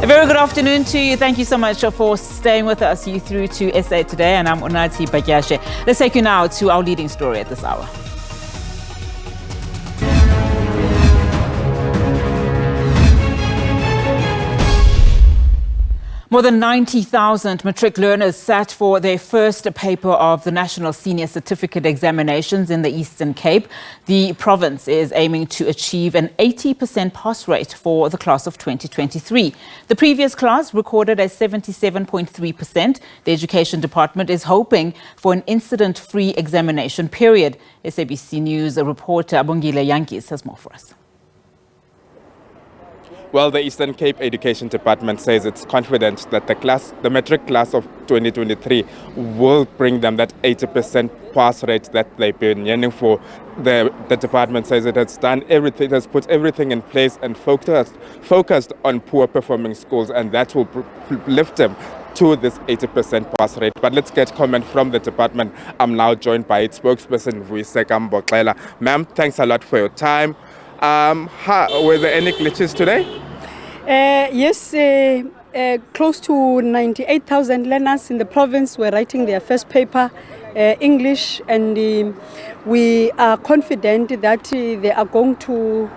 A very good afternoon to you. Thank you so much for staying with us. You through to SA Today, and I'm Unati Bagyashe. Let's take you now to our leading story at this hour. More than 90,000 matric learners sat for their first paper of the National Senior Certificate Examinations in the Eastern Cape. The province is aiming to achieve an 80% pass rate for the class of 2023. The previous class recorded a 77.3%. The Education Department is hoping for an incident-free examination period. SABC News reporter Bongile Yankis has more for us. Well, the Eastern Cape Education Department says it's confident that the matric class of 2023 will bring them that 80% pass rate that they've been yearning for. The department says it has done everything, it has put everything in place and focused on poor performing schools, and that will lift them to this 80% pass rate. But let's get comment from the department. I'm now joined by its spokesperson, Vuyiseka Mboklela. Ma'am, thanks a lot for your time. Were there any glitches today? Yes, close to 98,000 learners in the province were writing their first paper, English, and we are confident that they are going to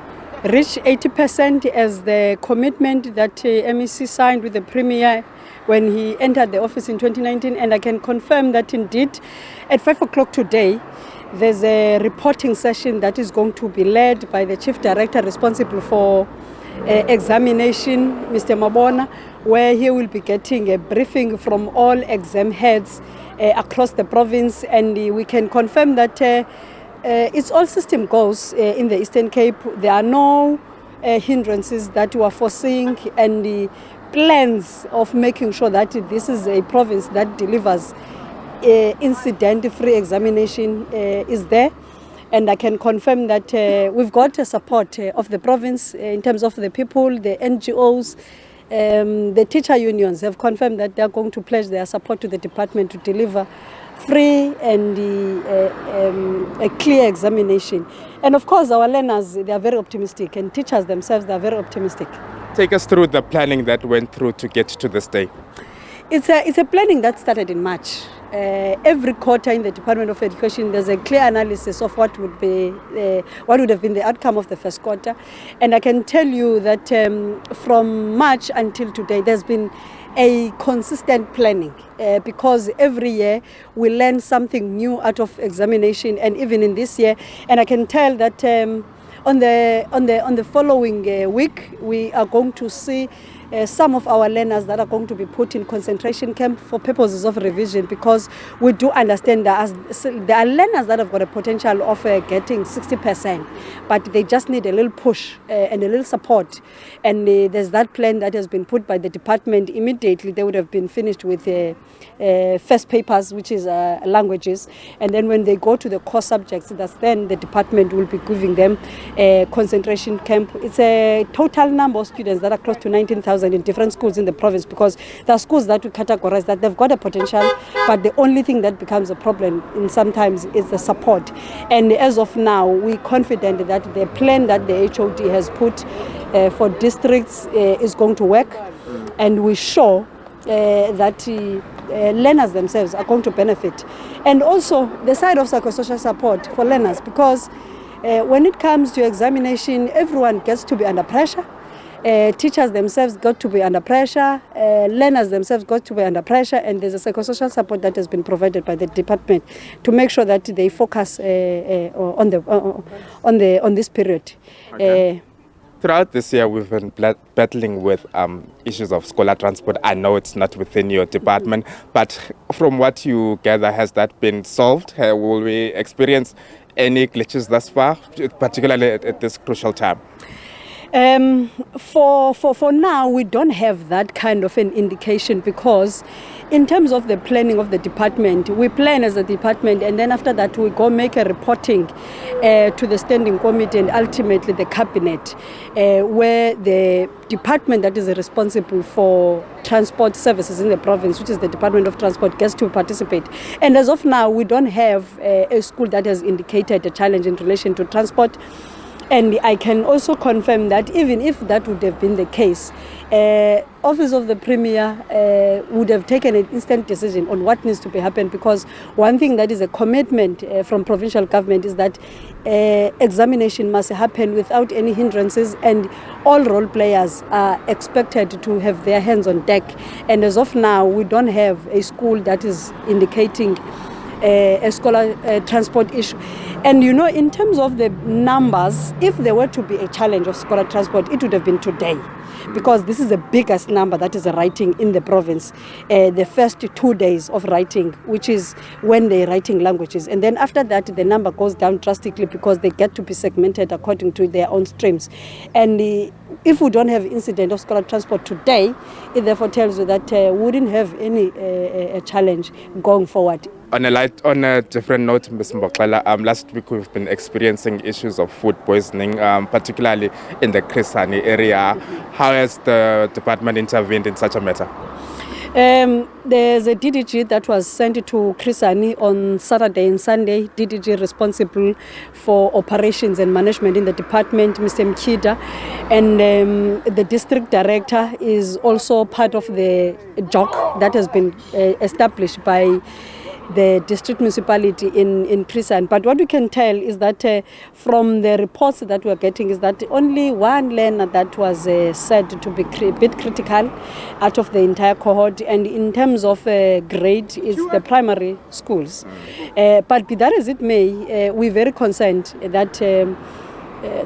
reach 80% as the commitment that MEC signed with the Premier when he entered the office in 2019. And I can confirm that indeed at 5 o'clock today, there's a reporting session that is going to be led by the Chief Director responsible for examination, Mr. Mabona, where he will be getting a briefing from all exam heads across the province, and we can confirm that it's all system goes in the Eastern Cape. There are no hindrances that we are foreseeing, and the plans of making sure that this is a province that delivers incident-free examination is there. And I can confirm that we've got a support of the province in terms of the people, the NGOs, the teacher unions have confirmed that they're going to pledge their support to the department to deliver free and a clear examination. And of course, our learners, they are very optimistic, and teachers themselves, they are very optimistic. Take us through the planning that went through to get to this day. It's a planning that started in March. Every quarter in the Department of Education, there's a clear analysis of what would have been the outcome of the first quarter. And I can tell you that from March until today, there's been a consistent planning because every year we learn something new out of examination, and even in this year. And I can tell that on the following week, we are going to see some of our learners that are going to be put in concentration camp for purposes of revision, because we do understand that there are learners that have got a potential of getting 60%, but they just need a little push and a little support. And there's that plan that has been put by the department. Immediately they would have been finished with first papers, which is languages, and then when they go to the core subjects, that's then the department will be giving them a concentration camp. It's a total number of students that are close to 19,000 in different schools in the province, because there are schools that we categorize that they've got a potential, but the only thing that becomes a problem in sometimes is the support. And as of now, we're confident that the plan that the HOD has put for districts is going to work, and we're sure that learners themselves are going to benefit. And also the side of psychosocial support for learners, because when it comes to examination, everyone gets to be under pressure. Teachers themselves got to be under pressure, learners themselves got to be under pressure, and there's a psychosocial support that has been provided by the department to make sure that they focus on this period. Okay. Throughout this year, we've been battling with issues of scholar transport. I know it's not within your department, but from what you gather, has that been solved? Will we experience any glitches thus far, particularly at this crucial time? For now, we don't have that kind of an indication, because in terms of the planning of the department, we plan as a department, and then after that we go make a reporting to the standing committee and ultimately the cabinet, where the department that is responsible for transport services in the province, which is the Department of Transport, gets to participate. And as of now, we don't have a school that has indicated a challenge in relation to transport. And I can also confirm that even if that would have been the case, Office of the Premier would have taken an instant decision on what needs to be happened, because one thing that is a commitment from provincial government is that examination must happen without any hindrances, and all role players are expected to have their hands on deck. And as of now, we don't have a school that is indicating a scholar transport issue. And you know, in terms of the numbers, if there were to be a challenge of scholar transport, it would have been today, because this is the biggest number that is writing in the province. The first 2 days of writing, which is when they're writing languages, and then after that the number goes down drastically because they get to be segmented according to their own streams. And if we don't have incident of scholar transport today, it therefore tells you that we wouldn't have any a challenge going forward. On a different note, Ms. Mboxela, last week we've been experiencing issues of food poisoning, particularly in the Krisani area. How has the department intervened in such a matter? There's a DDG that was sent to Krisani on Saturday and Sunday. DDG responsible for operations and management in the department, Mr. Mkida, and the district director is also part of the JOC that has been established by the district municipality in Krisani. But what we can tell is that from the reports that we're getting is that only one learner that was said to be a bit critical out of the entire cohort, and in terms of grade, it's the primary schools. But be that as it may, we're very concerned that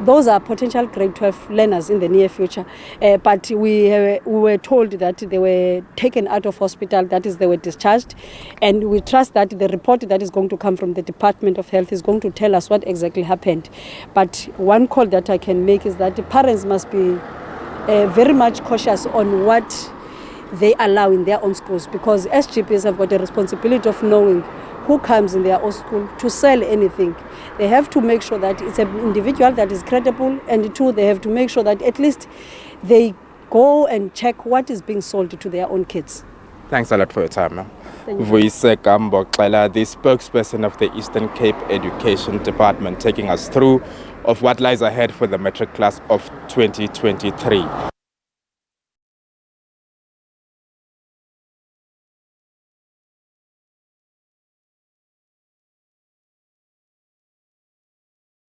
those are potential grade 12 learners in the near future. But we were told that they were taken out of hospital, that is, they were discharged. And we trust that the report that is going to come from the Department of Health is going to tell us what exactly happened. But one call that I can make is that the parents must be very much cautious on what they allow in their own schools, because SGPs have got a responsibility of knowing who comes in their own school to sell anything. They have to make sure that it's an individual that is credible, and two, they have to make sure that at least they go and check what is being sold to their own kids. Thanks a lot for your time, ma'am. Thank you. Mboxela, the spokesperson of the Eastern Cape Education Department, taking us through of what lies ahead for the matric class of 2023.